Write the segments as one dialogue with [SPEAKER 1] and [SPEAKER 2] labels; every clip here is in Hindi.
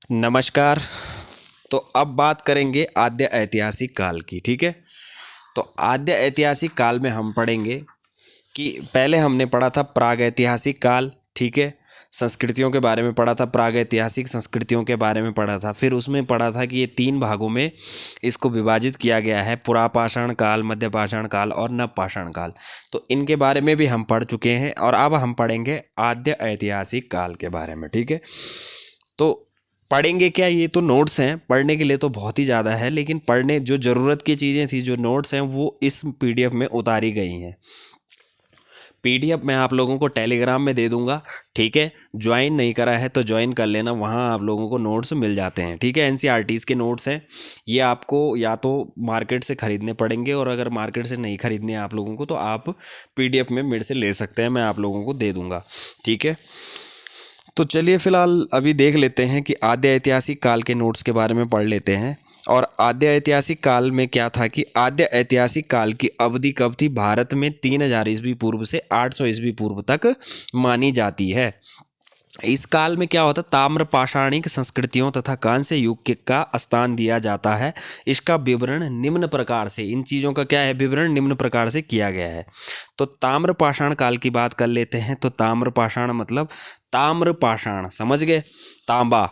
[SPEAKER 1] नमस्कार। तो अब बात करेंगे आद्य ऐतिहासिक काल की। ठीक है, तो आद्य ऐतिहासिक काल में हम पढ़ेंगे कि पहले हमने पढ़ा था प्राग ऐतिहासिक काल। ठीक है, संस्कृतियों के बारे में पढ़ा था, प्राग ऐतिहासिक संस्कृतियों के बारे में पढ़ा था। फिर उसमें पढ़ा था कि ये 3 भागों में इसको विभाजित किया गया है, पुरापाषाण काल, मध्यपाषाण काल और नवपाषाण काल। तो इनके बारे में भी हम पढ़ चुके हैं और अब हम पढ़ेंगे आद्य ऐतिहासिक काल के बारे में। ठीक है, तो पढ़ेंगे क्या, ये तो नोट्स हैं, पढ़ने के लिए तो बहुत ही ज़्यादा है, लेकिन पढ़ने जो ज़रूरत की चीज़ें थी, जो नोट्स हैं, वो इस पीडीएफ में उतारी गई हैं। पीडीएफ मैं आप लोगों को टेलीग्राम में दे दूंगा। ठीक है, ज्वाइन नहीं करा है तो ज्वाइन कर लेना, वहाँ आप लोगों को नोट्स मिल जाते हैं। ठीक है, एनसीईआरटीज़ के नोट्स हैं, ये आपको या तो मार्केट से ख़रीदने पड़ेंगे, और अगर मार्केट से नहीं ख़रीदने आप लोगों को तो आप पीडीएफ में मेरे से ले सकते हैं, मैं आप लोगों को दे दूँगा। ठीक है, तो चलिए फिलहाल अभी देख लेते हैं कि आद्य ऐतिहासिक काल के नोट्स के बारे में पढ़ लेते हैं। और आद्य ऐतिहासिक काल में क्या था कि आद्य ऐतिहासिक काल की अवधि कब थी, भारत में 3000 ईस्वी पूर्व से 800 ईस्वी पूर्व तक मानी जाती है। इस काल में क्या होता है, ताम्र पाषाणिक संस्कृतियों तथा कांस्य युग का स्थान दिया जाता है। इसका विवरण निम्न प्रकार से, इन चीज़ों का क्या है, विवरण निम्न प्रकार से किया गया है। तो ताम्र पाषाण काल की बात कर लेते हैं। तो ताम्र पाषाण मतलब ताम्र पाषाण, समझ गए, तांबा।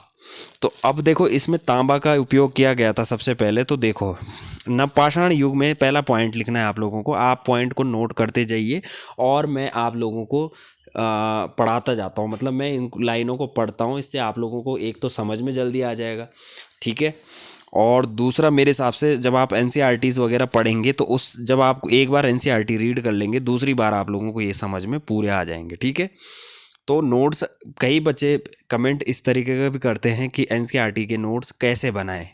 [SPEAKER 1] तो अब देखो, इसमें तांबा का उपयोग किया गया था सबसे पहले। तो देखो, नवपाषाण युग में पहला पॉइंट लिखना है आप लोगों को, आप पॉइंट को नोट करते जाइए और मैं आप लोगों को पढ़ाता जाता हूँ, मतलब मैं इन लाइनों को पढ़ता हूँ, इससे आप लोगों को एक तो समझ में जल्दी आ जाएगा। ठीक है, और दूसरा मेरे हिसाब से जब आप एनसीईआरटीज़ वगैरह पढ़ेंगे तो उस जब आप एक बार एनसीईआरटी रीड कर लेंगे, दूसरी बार आप लोगों को ये समझ में पूरे आ जाएंगे। ठीक है, तो नोट्स, कई बच्चे कमेंट इस तरीके का भी करते हैं कि एनसीईआरटी के नोट्स कैसे बनाएं,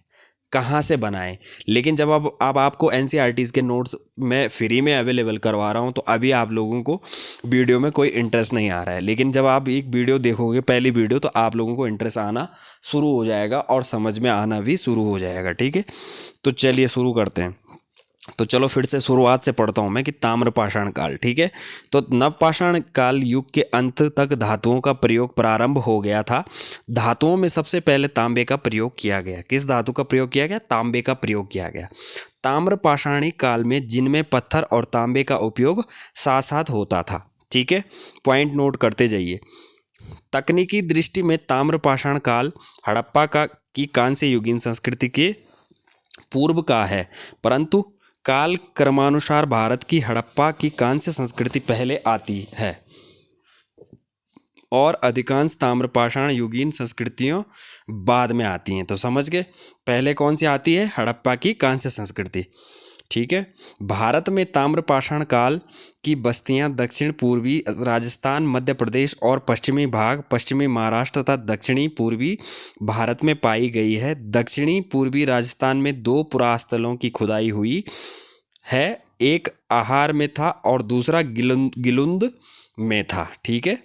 [SPEAKER 1] कहाँ से बनाएं। लेकिन जब अब आपको एनसीईआरटीज़ के नोट्स मैं फ्री में अवेलेबल करवा रहा हूँ, तो अभी आप लोगों को वीडियो में कोई इंटरेस्ट नहीं आ रहा है, लेकिन जब आप एक वीडियो देखोगे, पहली वीडियो, तो आप लोगों को इंटरेस्ट आना शुरू हो जाएगा और समझ में आना भी शुरू हो जाएगा। ठीक है, तो चलिए शुरू करते हैं। तो चलो फिर से शुरुआत से पढ़ता हूँ मैं कि ताम्रपाषाण काल। ठीक है, तो नवपाषाण काल युग के अंत तक धातुओं का प्रयोग प्रारंभ हो गया था। धातुओं में सबसे पहले तांबे का प्रयोग किया गया। किस धातु का प्रयोग किया गया, तांबे का प्रयोग किया गया। ताम्रपाषाणी काल में जिनमें पत्थर और तांबे का उपयोग साथ साथ होता था। ठीक है, पॉइंट नोट करते जाइए। तकनीकी दृष्टि में ताम्रपाषाण काल हड़प्पा का की कांस्य युगीन संस्कृति के पूर्व का है, परंतु काल क्रमानुसार भारत की हड़प्पा की कांस्य संस्कृति पहले आती है और अधिकांश ताम्रपाषाण युगीन संस्कृतियों बाद में आती हैं। तो समझ गए, पहले कौन सी आती है, हड़प्पा की कांस्य संस्कृति। ठीक है, भारत में ताम्रपाषाण काल की बस्तियां दक्षिण पूर्वी राजस्थान, मध्य प्रदेश और पश्चिमी भाग, पश्चिमी महाराष्ट्र तथा दक्षिणी पूर्वी भारत में पाई गई है। दक्षिणी पूर्वी राजस्थान में 2 पुरास्थलों की खुदाई हुई है, एक आहार में था और दूसरा गिलुंद में था। ठीक है,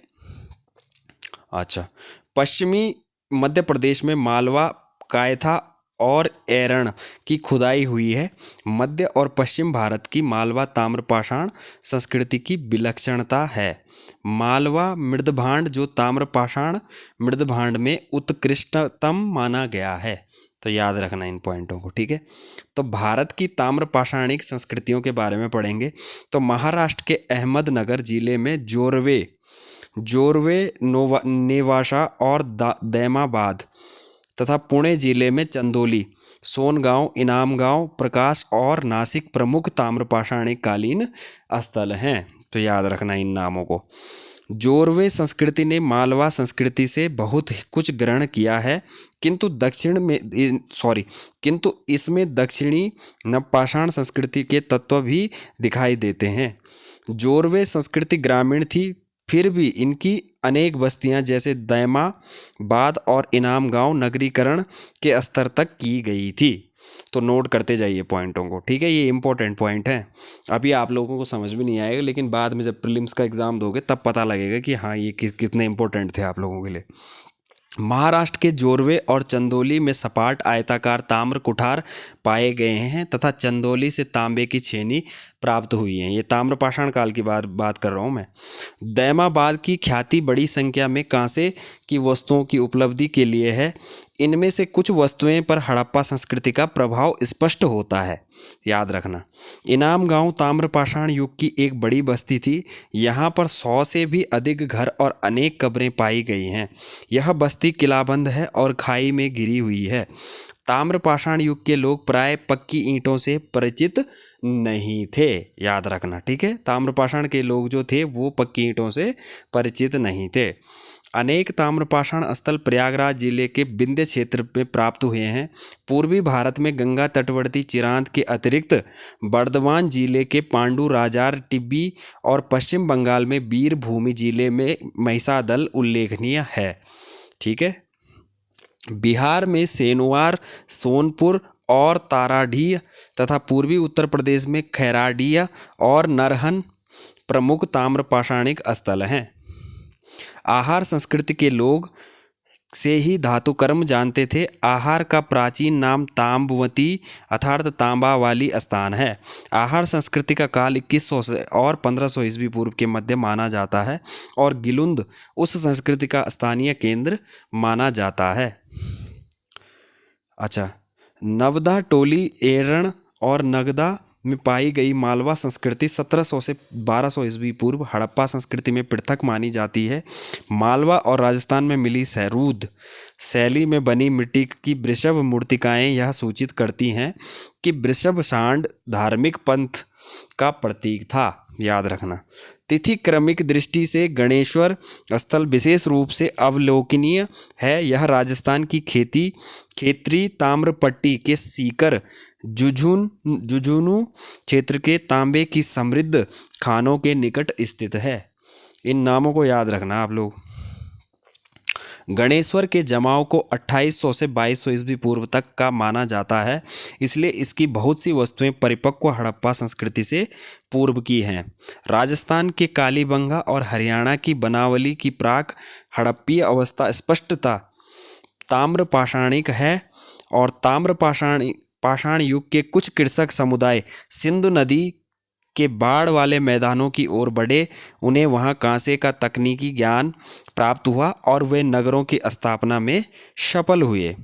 [SPEAKER 1] अच्छा, पश्चिमी मध्य प्रदेश में मालवा, कायथा और एरण की खुदाई हुई है। मध्य और पश्चिम भारत की मालवा ताम्रपाषाण संस्कृति की विलक्षणता है। मालवा मृदभांड जो ताम्रपाषाण मृदभांड में उत्कृष्टतम माना गया है। तो याद रखना इन पॉइंटों को। ठीक है, तो भारत की ताम्रपाषाणिक संस्कृतियों के बारे में पढ़ेंगे। तो महाराष्ट्र के अहमदनगर जिले में जोरवे नेवाशा और दैमाबाद तथा पुणे जिले में चंदोली, सोनगांव, इनामगांव, प्रकाश और नासिक प्रमुख ताम्रपाषाणिक कालीन स्थल हैं। तो याद रखना इन नामों को। जोरवे संस्कृति ने मालवा संस्कृति से बहुत कुछ ग्रहण किया है, किंतु इसमें दक्षिणी नवपाषाण संस्कृति के तत्व भी दिखाई देते हैं। जोरवे संस्कृति ग्रामीण थी, फिर भी इनकी अनेक बस्तियां जैसे दैमाबाद और इनामगांव नगरीकरण के स्तर तक की गई थी। तो नोट करते जाइए पॉइंटों को। ठीक है, ये इंपॉर्टेंट पॉइंट है, अभी आप लोगों को समझ में नहीं आएगा, लेकिन बाद में जब प्रीलिम्स का एग्ज़ाम दोगे तब पता लगेगा कि हाँ ये कितने इंपॉर्टेंट थे आप लोगों के लिए। महाराष्ट्र के जोरवे और चंदौली में सपाट आयताकार ताम्र कुठार पाए गए हैं तथा चंदौली से तांबे की छेनी प्राप्त हुई है। ये ताम्रपाषाण काल की बात कर रहा हूँ मैं। दैमाबाद की ख्याति बड़ी संख्या में कांसे की वस्तुओं की उपलब्धि के लिए है। इनमें से कुछ वस्तुएं पर हड़प्पा संस्कृति का प्रभाव स्पष्ट होता है, याद रखना। इनाम गांव ताम्रपाषाण युग की एक बड़ी बस्ती थी। यहाँ पर 100 से भी अधिक घर और अनेक कब्रें पाई गई हैं। यह बस्ती किलाबंद है और खाई में घिरी हुई है। ताम्रपाषाण युग के लोग प्राय पक्की ईंटों से परिचित नहीं थे, याद रखना, ठीक है। ताम्रपाषाण के लोग जो थे वो पक्की ईंटों से परिचित नहीं थे। अनेक ताम्रपाषाण स्थल प्रयागराज जिले के विंध्य क्षेत्र में प्राप्त हुए हैं। पूर्वी भारत में गंगा तटवर्ती चिरांद के अतिरिक्त बर्धमान जिले के पांडु राजार टिब्बी और पश्चिम बंगाल में वीरभूमि जिले में महिषादल उल्लेखनीय है, ठीक है। बिहार में सेनुआर, सोनपुर और ताराडीह तथा पूर्वी उत्तर प्रदेश में खैराडीह और नरहन प्रमुख ताम्रपाषाणिक स्थल हैं। आहार संस्कृति के लोग से ही धातु कर्म जानते थे। आहार का प्राचीन नाम ताम्बवती अर्थात तांबा वाली स्थान है। आहार संस्कृति का काल 2100 से और 1500 ईस्वी पूर्व के मध्य माना जाता है और गिलुंद उस संस्कृति का स्थानीय केंद्र माना जाता है। अच्छा, नवदा टोली एरण और नगदा में पाई गई मालवा संस्कृति 1700 से 1200 ईस्वी पूर्व हड़प्पा संस्कृति में पृथक मानी जाती है। मालवा और राजस्थान में मिली सरूद शैली में बनी मिट्टी की वृषभ मूर्तिकाएं यह सूचित करती हैं कि वृषभ सांड धार्मिक पंथ का प्रतीक था, याद रखना। तिथि क्रमिक दृष्टि से गणेश्वर स्थल विशेष रूप से अवलोकनीय है। यह राजस्थान की खेतरी ताम्रपट्टी के सीकर जुझुनू क्षेत्र के तांबे की समृद्ध खानों के निकट स्थित है। इन नामों को याद रखना आप लोग। गणेश्वर के जमाव को 2800 से 2200 ईस्वी पूर्व तक का माना जाता है, इसलिए इसकी बहुत सी वस्तुएं परिपक्व हड़प्पा संस्कृति से पूर्व की हैं। राजस्थान के कालीबंगा और हरियाणा की बनावली की प्राक हड़प्पीय अवस्था स्पष्टता ताम्रपाषाणिक है और पाषाण युग के कुछ कृषक समुदाय सिंधु नदी के बाढ़ वाले मैदानों की ओर बढ़े। उन्हें वहां कांसे का तकनीकी ज्ञान प्राप्त हुआ और वे नगरों की स्थापना में सफल हुए।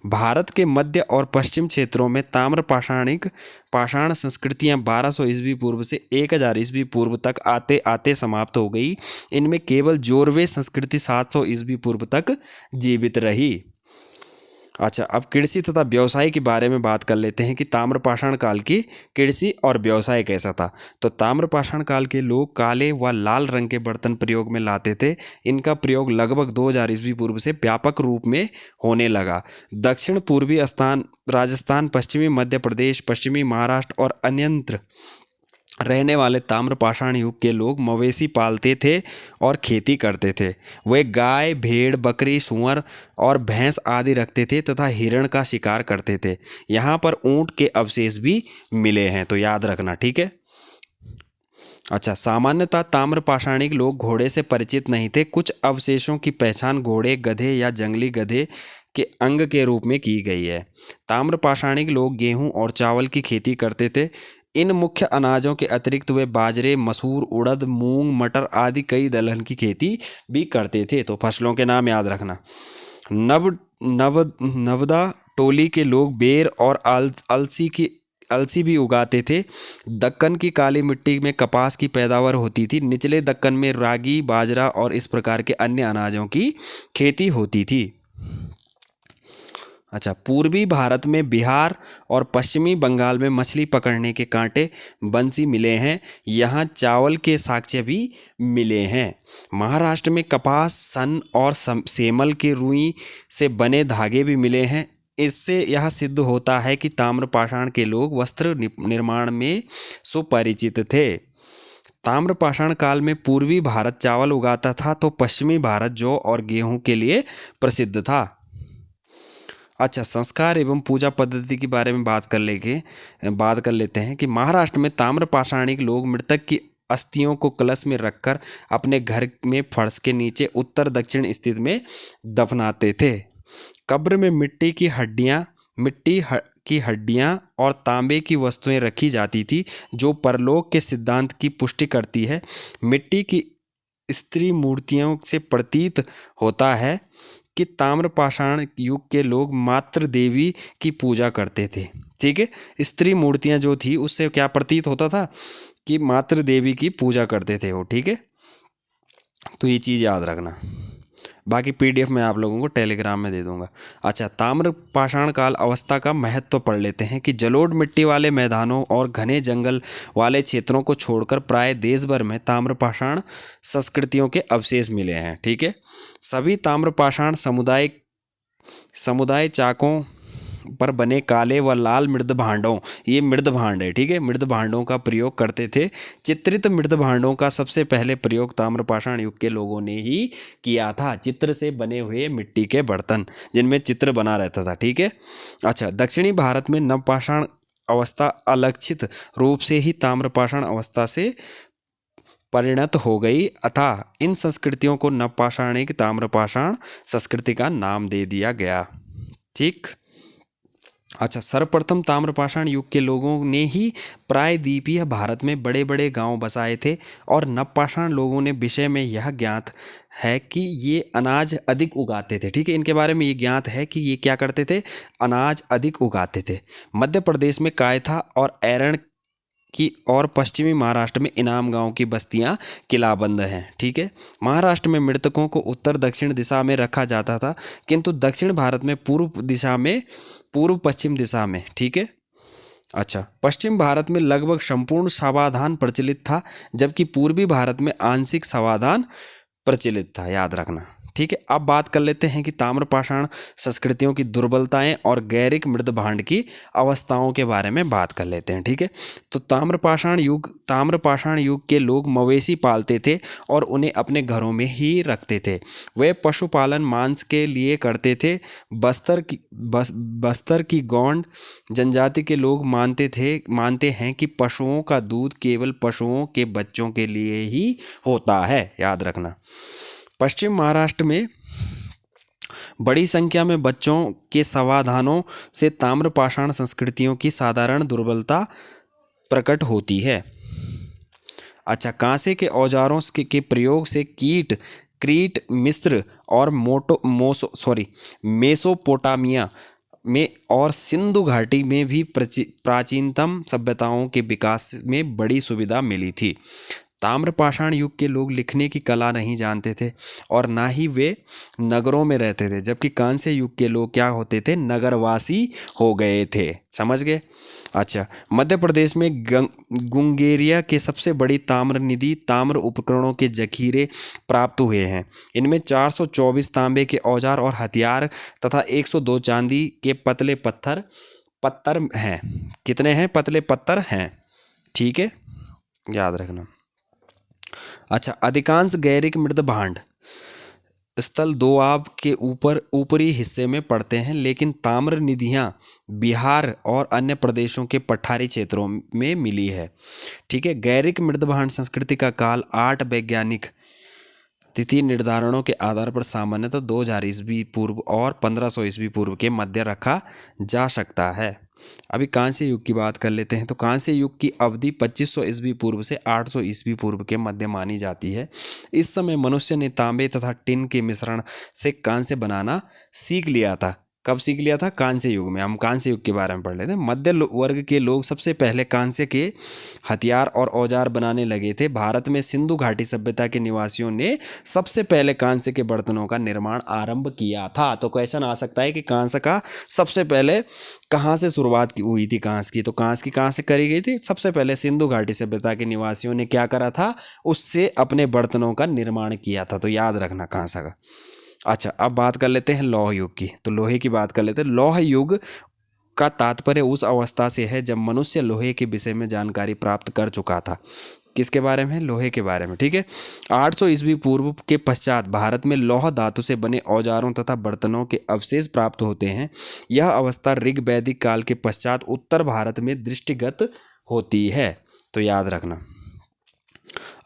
[SPEAKER 1] भारत के मध्य और पश्चिम क्षेत्रों में पाषाण संस्कृतियां 1200 ईस्वी पूर्व से 1000 ईस्वी पूर्व तक आते आते समाप्त हो गई। इनमें केवल जोरवे संस्कृति 700 ईस्वी पूर्व तक जीवित रही। अच्छा, अब कृषि तथा व्यवसाय के बारे में बात कर लेते हैं कि ताम्रपाषाण काल की कृषि और व्यवसाय कैसा था। तो ताम्रपाषाण काल के लोग काले व लाल रंग के बर्तन प्रयोग में लाते थे। इनका प्रयोग लगभग 2000 ईस्वी पूर्व से व्यापक रूप में होने लगा। दक्षिण पूर्वी स्थान राजस्थान, पश्चिमी मध्य प्रदेश, पश्चिमी महाराष्ट्र और अन्यत्र रहने वाले ताम्रपाषाण युग के लोग मवेशी पालते थे और खेती करते थे। वे गाय, भेड़, बकरी, सूअर और भैंस आदि रखते थे तथा हिरण का शिकार करते थे। यहाँ पर ऊंट के अवशेष भी मिले हैं, तो याद रखना, ठीक है। अच्छा, सामान्यतः ताम्रपाषाणिक लोग घोड़े से परिचित नहीं थे। कुछ अवशेषों की पहचान घोड़े, गधे या जंगली गधे के अंग के रूप में की गई है। ताम्रपाषाणिक लोग गेहूं और चावल की खेती करते थे। इन मुख्य अनाजों के अतिरिक्त वे बाजरे, मसूर, उड़द, मूंग, मटर आदि कई दलहन की खेती भी करते थे। तो फसलों के नाम याद रखना। नवदा टोली के लोग बेर और अलसी भी उगाते थे। दक्कन की काली मिट्टी में कपास की पैदावार होती थी। निचले दक्कन में रागी, बाजरा और इस प्रकार के अन्य अनाजों की खेती होती थी। अच्छा, पूर्वी भारत में बिहार और पश्चिमी बंगाल में मछली पकड़ने के कांटे, बंसी मिले हैं। यहाँ चावल के साक्ष्य भी मिले हैं। महाराष्ट्र में कपास, सन और सेमल के रुई से बने धागे भी मिले हैं। इससे यह सिद्ध होता है कि ताम्रपाषाण के लोग वस्त्र निर्माण में सुपरिचित थे। ताम्रपाषाण काल में पूर्वी भारत चावल उगाता था तो पश्चिमी भारत जौ और गेहूं के लिए प्रसिद्ध था। अच्छा, संस्कार एवं पूजा पद्धति के बारे में बात कर लेते हैं कि महाराष्ट्र में ताम्रपाषाणिक लोग मृतक की अस्थियों को कलश में रखकर अपने घर में फर्श के नीचे उत्तर दक्षिण स्थिति में दफनाते थे। कब्र में मिट्टी की हड्डियां और तांबे की वस्तुएं रखी जाती थी, जो परलोक के सिद्धांत की पुष्टि करती है। मिट्टी की स्त्री मूर्तियों से प्रतीत होता है कि ताम्रपाषाण युग के लोग मातृ देवी की पूजा करते थे। ठीक है, स्त्री मूर्तियां जो थी उससे क्या प्रतीत होता था कि मातृ देवी की पूजा करते थे वो। ठीक है, तो ये चीज़ याद रखना। बाकी पीडीएफ मैं आप लोगों को टेलीग्राम में दे दूंगा। अच्छा, ताम्र पाषाण काल अवस्था का महत्व पढ़ लेते हैं कि जलोढ़ मिट्टी वाले मैदानों और घने जंगल वाले क्षेत्रों को छोड़कर प्राय देश भर में ताम्र पाषाण संस्कृतियों के अवशेष मिले हैं। ठीक है, सभी ताम्र पाषाण समुदाय चाकों पर बने काले व लाल मृद भांडों, ये मृद भांड है। ठीक है, मृद भांडों का प्रयोग करते थे। चित्रित मृद भांडों का सबसे पहले प्रयोग ताम्रपाषाण युग के लोगों ने ही किया था। चित्र से बने हुए मिट्टी के बर्तन जिनमें चित्र बना रहता था। ठीक है, अच्छा, दक्षिणी भारत में नवपाषाण अवस्था अलक्षित रूप से ही ताम्रपाषाण अवस्था से परिणत हो गई अतः इन संस्कृतियों को नवपाषाणिक ताम्रपाषाण संस्कृति का नाम दे दिया गया। ठीक, अच्छा, सर्वप्रथम ताम्रपाषाण युग के लोगों ने ही प्रायद्वीपीय भारत में बड़े बड़े गांव बसाए थे और नवपाषाण लोगों ने विषय में यह ज्ञात है कि ये अनाज अधिक उगाते थे। ठीक है, इनके बारे में ये ज्ञात है कि ये क्या करते थे, अनाज अधिक उगाते थे। मध्य प्रदेश में कायथा और ऐरण की और पश्चिमी महाराष्ट्र में इनाम गांव की बस्तियां किलाबंद हैं। ठीक है, महाराष्ट्र में मृतकों को उत्तर दक्षिण दिशा में रखा जाता था, किंतु दक्षिण भारत में पूर्व पश्चिम दिशा में। ठीक है, अच्छा, पश्चिम भारत में लगभग संपूर्ण समाधान प्रचलित था, जबकि पूर्वी भारत में आंशिक समाधान प्रचलित था। याद रखना। ठीक है, अब बात कर लेते हैं कि ताम्रपाषाण संस्कृतियों की दुर्बलताएं और गैरिक मृद भांड की अवस्थाओं के बारे में बात कर लेते हैं। ठीक है, तो ताम्रपाषाण युग के लोग मवेशी पालते थे और उन्हें अपने घरों में ही रखते थे। वे पशुपालन मांस के लिए करते थे। बस्तर की गौंड जनजाति के लोग मानते हैं कि पशुओं का दूध केवल पशुओं के बच्चों के लिए ही होता है। याद रखना। पश्चिम महाराष्ट्र में बड़ी संख्या में बच्चों के समाधानों से ताम्रपाषाण संस्कृतियों की साधारण दुर्बलता प्रकट होती है। अच्छा, कांसे के औजारों के प्रयोग से क्रीट, मिस्र और मेसोपोटामिया में और सिंधु घाटी में भी प्राचीनतम सभ्यताओं के विकास में बड़ी सुविधा मिली थी। ताम्रपाषाण युग के लोग लिखने की कला नहीं जानते थे और ना ही वे नगरों में रहते थे, जबकि कांस्य युग के लोग क्या होते थे, नगरवासी हो गए थे। समझ गए। अच्छा, मध्य प्रदेश में गुंगेरिया के सबसे बड़ी ताम्र निधि ताम्र उपकरणों के जखीरे प्राप्त हुए हैं। इनमें 424 तांबे के औजार और हथियार तथा 102 चांदी के पतले पत्थर हैं। कितने हैं? पतले पत्थर हैं। ठीक है, याद रखना। अच्छा, अधिकांश गैरिक मृद भांड स्थल दोआब के ऊपरी हिस्से में पड़ते हैं, लेकिन ताम्र निधियां बिहार और अन्य प्रदेशों के पठारी क्षेत्रों में मिली है। ठीक है, गैरिक मृद भांड संस्कृति का काल 8 वैज्ञानिक तिथि निर्धारणों के आधार पर सामान्यतः 2000 ईस्वी पूर्व और 1500 ईस्वी पूर्व के मध्य रखा जा सकता है। अभी कांस्य युग की बात कर लेते हैं। तो कांस्य युग की अवधि 2500 ईस्वी पूर्व से 800 ईस्वी पूर्व के मध्य मानी जाती है। इस समय मनुष्य ने तांबे तथा टिन के मिश्रण से कांस्य बनाना सीख लिया था। कब सीख लिया था? कांस्य युग में। हम कांस्य युग के बारे में पढ़ लेते हैं। मध्य वर्ग के लोग सबसे पहले कांस्य के हथियार और औजार बनाने लगे थे। भारत में सिंधु घाटी सभ्यता के निवासियों ने सबसे पहले कांस्य के बर्तनों का निर्माण आरंभ किया था। तो क्वेश्चन आ सकता है कि कांस्य का सबसे पहले कहाँ से शुरुआत हुई थी कांस्य की? तो कांस्य की कहाँ से करी गई थी? सबसे पहले सिंधु घाटी सभ्यता के निवासियों ने क्या करा था? उससे अपने बर्तनों का निर्माण किया था। तो याद रखना कांस्य का। अच्छा, अब बात कर लेते हैं लौह युग की। तो लोहे की बात कर लेते हैं। लौह युग का तात्पर्य उस अवस्था से है जब मनुष्य लोहे के विषय में जानकारी प्राप्त कर चुका था। किसके बारे में? लोहे के बारे में। ठीक है, 800 ईस्वी पूर्व के पश्चात भारत में लौह धातु से बने औजारों तथा बर्तनों के अवशेष प्राप्त होते हैं। यह अवस्था ऋग वैदिक काल के पश्चात उत्तर भारत में दृष्टिगत होती है। तो याद रखना।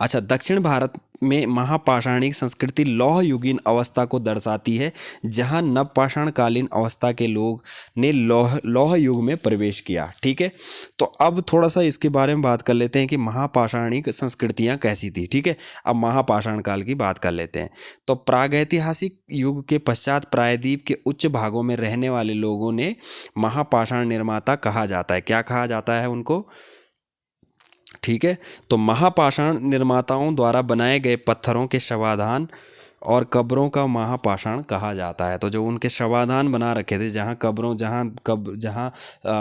[SPEAKER 1] अच्छा, दक्षिण भारत में महापाषाणिक संस्कृति लौह युगीन अवस्था को दर्शाती है, जहां नवपाषाण कालीन अवस्था के लोग ने लौह युग में प्रवेश किया। ठीक है, तो अब थोड़ा सा इसके बारे में बात कर लेते हैं कि महापाषाणिक संस्कृतियां कैसी थी। ठीक है, अब महापाषाण काल की बात कर लेते हैं। तो प्रागैतिहासिक युग के पश्चात प्रायद्वीप के उच्च भागों में रहने वाले लोगों ने महापाषाण निर्माता कहा जाता है। क्या कहा जाता है उनको? ठीक है, तो महापाषाण निर्माताओं द्वारा बनाए गए पत्थरों के शवाधान और कब्रों का महापाषाण कहा जाता है। तो जो उनके शवाधान बना रखे थे, जहाँ कब्रों जहाँ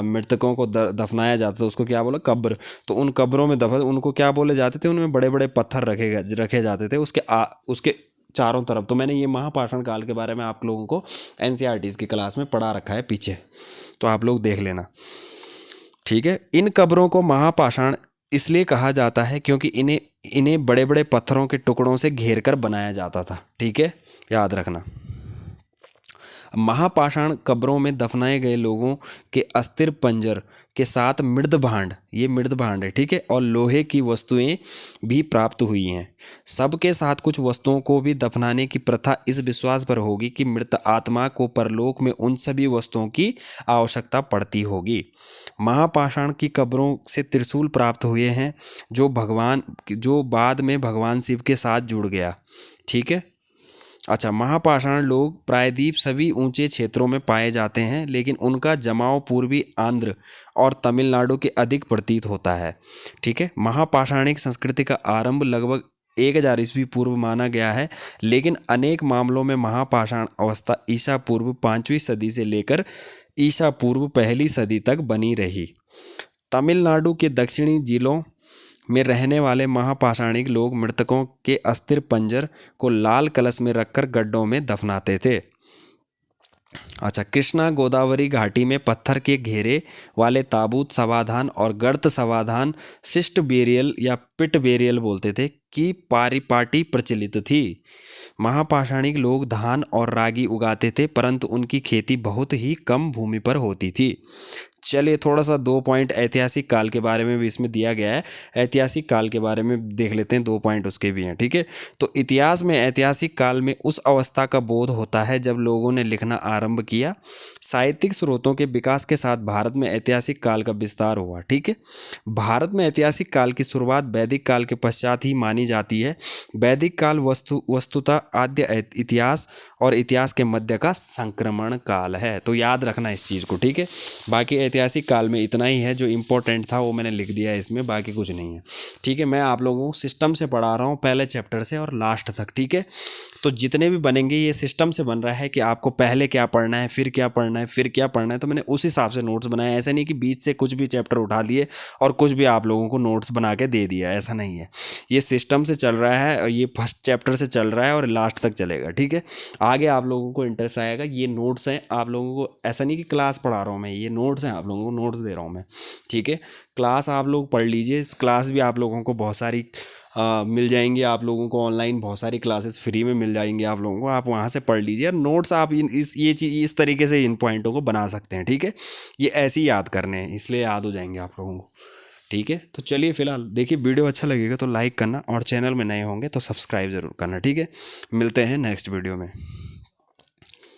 [SPEAKER 1] मृतकों को दफनाया जाता था, उसको क्या बोला? कब्र। तो उन कब्रों में उनको क्या बोले जाते थे? उनमें बड़े बड़े पत्थर रखे जाते थे उसके चारों तरफ। तो मैंने ये महापाषाण काल के बारे में आप लोगों को NCERT की क्लास में पढ़ा रखा है पीछे, तो आप लोग देख लेना। ठीक है, इन कब्रों को महापाषाण इसलिए कहा जाता है क्योंकि इन्हें बड़े बड़े पत्थरों के टुकड़ों से घेर कर बनाया जाता था। ठीक है, याद रखना। महापाषाण कब्रों में दफनाए गए लोगों के अस्थिर पंजर के साथ मृद भांड, ये मृद भांड है। ठीक है, और लोहे की वस्तुएं भी प्राप्त हुई हैं। सबके साथ कुछ वस्तुओं को भी दफनाने की प्रथा इस विश्वास पर होगी कि मृत आत्मा को परलोक में उन सभी वस्तुओं की आवश्यकता पड़ती होगी। महापाषाण की कब्रों से त्रिशूल प्राप्त हुए हैं, जो बाद में भगवान शिव के साथ जुड़ गया। ठीक है, अच्छा, महापाषाण लोग प्रायद्वीप सभी ऊंचे क्षेत्रों में पाए जाते हैं, लेकिन उनका जमाव पूर्वी आंध्र और तमिलनाडु के अधिक प्रतीत होता है। ठीक है, महापाषाणिक संस्कृति का आरंभ लगभग 1000 ईस्वी पूर्व माना गया है, लेकिन अनेक मामलों में महापाषाण अवस्था ईसा पूर्व 5वीं सदी से लेकर ईसा पूर्व 1ली सदी तक बनी रही। तमिलनाडु के दक्षिणी जिलों में रहने वाले महापाषाणिक लोग मृतकों के अस्थिर पंजर को लाल कलश में रखकर गड्ढों में दफनाते थे। अच्छा, कृष्णा गोदावरी घाटी में पत्थर के घेरे वाले ताबूत समाधान और गर्त समाधान शिष्ट बेरियल या पिट बेरियल बोलते थे की पारिपाटी प्रचलित थी। महापाषाणिक लोग धान और रागी उगाते थे, परंतु उनकी खेती बहुत ही कम भूमि पर होती थी। चलिए, थोड़ा सा 2 पॉइंट ऐतिहासिक काल के बारे में भी इसमें दिया गया है। ऐतिहासिक काल के बारे में देख लेते हैं, 2 पॉइंट उसके भी हैं। ठीक है, तो इतिहास में ऐतिहासिक काल में उस अवस्था का बोध होता है जब लोगों ने लिखना आरंभ किया। साहित्यिक स्रोतों के विकास के साथ भारत में ऐतिहासिक काल का विस्तार हुआ। ठीक है, भारत में ऐतिहासिक काल की शुरुआत वैदिक काल के पश्चात ही मानी जाती है। वैदिक काल वस्तुतः आद्य इतिहास और इतिहास के मध्य का संक्रमण काल है। तो याद रखना इस चीज़ को। ठीक है, बाकी ऐतिहासिक काल में इतना ही है जो इम्पोर्टेंट था, वो मैंने लिख दिया है इसमें, बाकी कुछ नहीं है। ठीक है, मैं आप लोगों को सिस्टम से पढ़ा रहा हूँ, पहले चैप्टर से और लास्ट तक। ठीक है, तो जितने भी बनेंगे ये सिस्टम से बन रहा है कि आपको पहले क्या पढ़ना है, फिर क्या पढ़ना है, फिर क्या पढ़ना है। तो मैंने उस हिसाब से नोट्स बनाए। ऐसा नहीं कि बीच से कुछ भी चैप्टर उठा दिए और कुछ भी आप लोगों को नोट्स बना के दे दिया, ऐसा नहीं है। ये सिस्टम से चल रहा है और ये फर्स्ट चैप्टर से चल रहा है और लास्ट तक चलेगा। ठीक है, आगे आप लोगों को इंटरेस्ट आएगा। ये नोट्स हैं आप लोगों को, ऐसा नहीं कि क्लास पढ़ा रहा हूँ मैं, ये नोट्स हैं, आप लोगों को नोट्स दे रहा हूँ मैं। ठीक है, क्लास आप लोग पढ़ लीजिए, क्लास भी आप लोगों को बहुत सारी मिल जाएंगी। आप लोगों को ऑनलाइन बहुत सारी क्लासेस फ्री में मिल जाएंगी आप लोगों को, आप वहाँ से पढ़ लीजिए। और नोट्स आप ये चीज़ इस तरीके से इन पॉइंटों को बना सकते हैं। ठीक है, ये ऐसे ही याद करने हैं, इसलिए याद हो जाएंगे आप लोगों को। ठीक है, तो चलिए फिलहाल देखिए, वीडियो अच्छा लगेगा तो लाइक करना और चैनल में नए होंगे तो सब्सक्राइब ज़रूर करना। ठीक है, मिलते हैं नेक्स्ट वीडियो में।